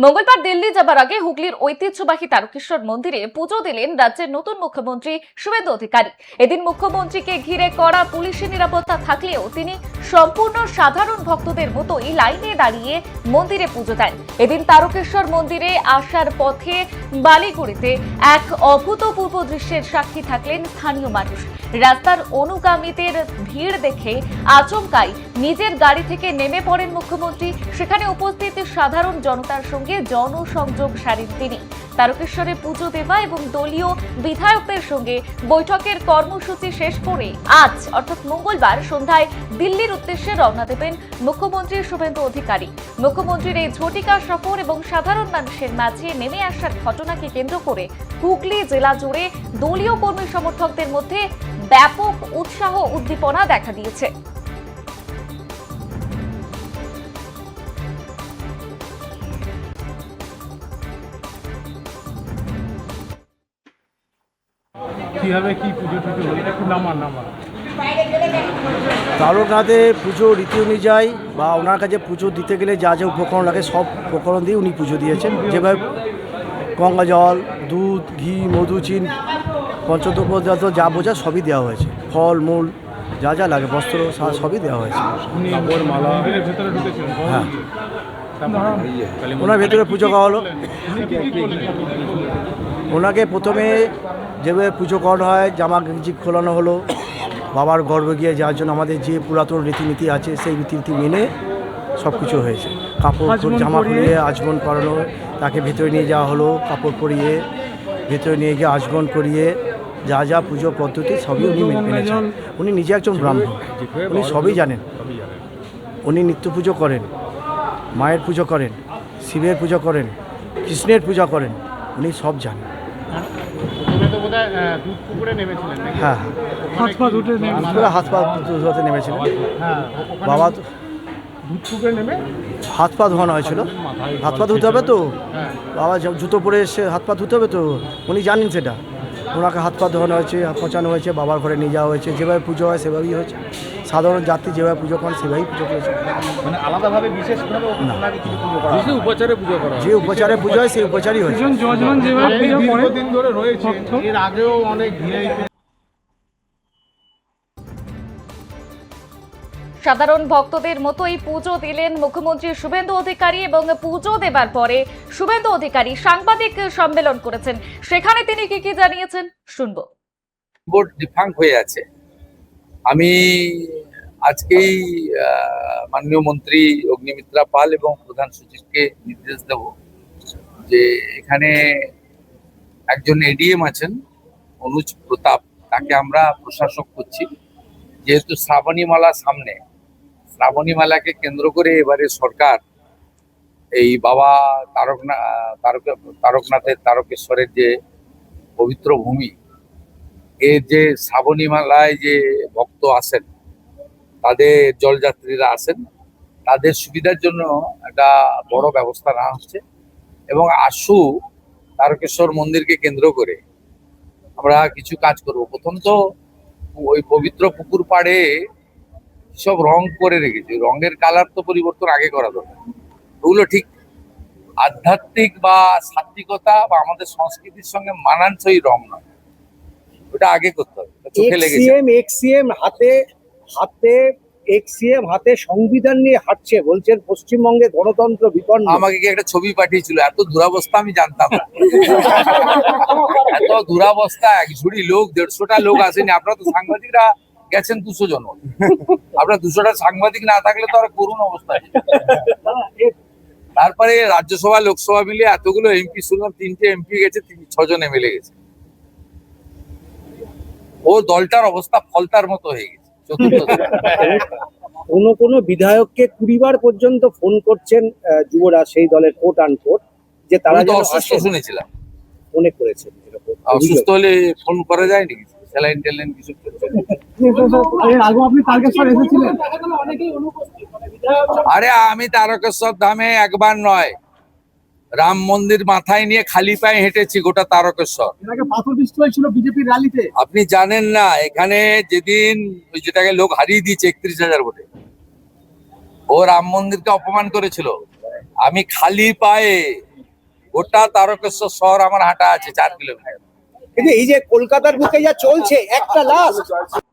মঙ্গলবার দিল্লি যাবার আগে হুগলির ঐতিহ্যবাহী তারকেশ্বর মন্দিরে পুজো দিলেন রাজ্যের নতুন মুখ্যমন্ত্রী শুভেন্দু অধিকারী। এদিন মুখ্যমন্ত্রীকে ঘিরে কড়া পুলিশি নিরাপত্তা থাকলেও তিনি সম্পূর্ণ সাধারণ ভক্তদের মতোই লাইনে দাঁড়িয়ে মন্দিরে পুজো দেন। এদিন তারকেশ্বর মন্দিরে আসার পথে বালিগুড়িতে এক অভূতপূর্ব দৃশ্যের সাক্ষী থাকলেন স্থানীয় মানুষ। রাস্তার অনুগামীদের ভিড় দেখে আচমকাই নিজের গাড়ি থেকে নেমে পড়েন মুখ্যমন্ত্রী। সেখানে উপস্থিত সাধারণ জনতার সঙ্গে জনসংযোগ সারেন তিনি। তারকেশ্বরে পুজো দেওয়া এবং দলীয় বিধায়কদের সঙ্গে বৈঠকের কর্মসূচি শেষ করে আজ অর্থাৎ মঙ্গলবার সন্ধ্যায় দিল্লির উদ্দেশ্যে রওনা দেবেন মুখ্যমন্ত্রী শুভেন্দু অধিকারী। মুখ্যমন্ত্রীর এই ঝটিকা সফর এবং সাধারণ মানুষের মাঝে নেমে আসার ঘটনাকে কেন্দ্র করে হুগলি জেলা জুড়ে দলীয় কর্মী সমর্থকদের মধ্যে ব্যাপক উৎসাহ উদ্দীপনা দেখা দিয়েছে। কিভাবে কি পুজো টুজো হলো একটু নামান তারকনাথে পুজো রীতি অনুযায়ী বা ওনার কাছে পুজো দিতে গেলে যা যা উপকরণ লাগে সব উপকরণ দিয়ে উনি পুজো দিয়েছেন। যেভাবে গঙ্গা জল, দুধ, ঘি, মধু, চিন, পঞ্চদ্রব্য যা বোঝা সবই দেওয়া হয়েছে। ফল মূল যা যা লাগে, বস্ত্র সবই দেওয়া হয়েছে। ভেতরে ঢুকেছিলেন? হ্যাঁ, ওনার ভেতরে পুজো করা হলো। ওনাকে প্রথমে যেভাবে পুজো করা হয়, জামা গেঞ্জি খোলানো হলো। বাবার গর্ভে গিয়ে যাওয়ার জন্য আমাদের যে পুরাতন রীতিনীতি আছে সেই রীতিনীতি মেনে সব কিছু হয়েছে। কাপড় জামা পরিয়ে আচমন করানো, তাকে ভেতরে নিয়ে যাওয়া হলো। কাপড় পরিয়ে ভেতরে নিয়ে গিয়ে আচমন করিয়ে যা যা পুজো পদ্ধতি সবই উনি মেনেছেন। উনি নিজে একজন ব্রাহ্মণ, উনি সবই জানেন। উনি নিত্য পুজো করেন, মায়ের পুজো করেন, শিবের পুজো করেন, কৃষ্ণের পূজা করেন, উনি সব জানেন। হ্যাঁ, হাত পা ধোয়াতে নেমেছিলেন। বাবা দুধ পুকুরে নেমে হাত পা ধোয়ানো হয়েছিল। হাত পা ধুতে হবে তো, বাবা জুতো পরে এসে হাত পা ধুতে হবে তো, উনি জানেন সেটা। ওনাকে হাত পা ধোয়ানো হয়েছে, হাত পচানো হয়েছে, বাবার ঘরে নিয়ে যাওয়া হয়েছে। যেভাবে পুজো হয় সেভাবেই হয়েছে। সাধারণ যাত্রী যেভাবে পুজো করেন সেভাবেই পুজো করেছে। মানে আলাদাভাবে বিশেষভাবে যে উপচারে পুজো করা, যে উপচারে পুজো হয় সেই উপচারই হয়েছে। দীর্ঘদিন ধরে রয়েছে, এর আগেও অনেক ভিআইপি। সাধারণ ভক্তদের মতোই পুজো দিলেন মুখ্যমন্ত্রী শুভেন্দু অধিকারী এবং পুজো দেবার পরে শুভেন্দু অধিকারী সাংবাদিক সম্মেলন করেছেন। সেখানে তিনি কি জানিয়েছেন শুনবো। বোর্ড ডিফাঙ্ক হয়ে আছে। আমি আজকেই মাননীয় মন্ত্রী অগ্নিমিত্রা পাল এবং প্রধান সচিবকে নির্দেশ দেব যে এখানে একজন এডিএম আছেন অনুজ প্রতাপ, তাকে আমরা প্রশাসক করছি। যেহেতু শ্রাবণী মালা সামনে, শ্রাবণী মেলাকে কেন্দ্র করে এবারে সরকার এই বাবা তারকনাথের তারকেশ্বরের যে পবিত্র ভূমি, এর যে শ্রাবণী মেলায় যে ভক্ত আসেন, তাদের জলযাত্রীরা আসেন, তাদের সুবিধার জন্য একটা বড় ব্যবস্থা নেওয়া হচ্ছে। এবং আশু তারকেশ্বর মন্দিরকে কেন্দ্র করে আমরা কিছু কাজ করব। প্রথম তো ওই পবিত্র পুকুর পাড়ে সব রং করে রেখেছে, রঙের কালার তো পরিবর্তন আগে করা দরকার। ওগুলো ঠিক আধ্যাত্মিক বা সাত্বিকতা বা আমাদের সংস্কৃতির সঙ্গে মানানসই রং নয়, ওটা আগে করতে হবে। চোখে লেগেছে। হাতে সংবিধান নিয়ে হাঁটছে, বলছেন পশ্চিমবঙ্গে গণতন্ত্র বিপন্ন। আমাকে কি একটা ছবি পাঠিয়েছিল, এত দুরাবস্থা আমি জানতাম না। এত দুরাবস্থা, এক ঝুড়ি লোক, 150টা লোক আসেনি। আপনারা তো সাংবাদিকরা গেছেন 200 জন, আপনার 200টা সাংবাদিক না থাকলে তো আর করুণ অবস্থা। তারপরে রাজ্যসভা লোকসভা মিলে এতগুলো এমপি, শুনলাম 3টে এমপি গেছে, 6 জন এমএলএ গেছে। ও দলটার অবস্থা ফলতার মতো হয়ে গেছে। কোন বিধায়ককে 20 বার পর্যন্ত ফোন করছেন যুবরাজ, সেই দলের কোট আনকোট, যে তারা অসুস্থ শুনেছিলাম। মনে করেছেন অসুস্থ হলে ফোন করা যায় নাকি? স্যালাইন টেলাইন কিছু আরে আমি তারকেশ্বর ধামে একবার নয়, রাম মন্দির মাথায় নিয়ে খালি পায়ে হেঁটেছি গোটা তারকেশ্বর। আপনি জানেন না, এখানে যেদিন যেটাকে লোক হারিয়ে দিয়েছে 31,000 ভোটে, ও রাম মন্দিরকে অপমান করেছিল, আমি খালি পায়ে গোটা তারকেশ্বর শহর আমার হাঁটা আছে 4 কিলোমিটার। কিন্তু এই যে কলকাতার বুকে যা চলছে, একটা লাস্ট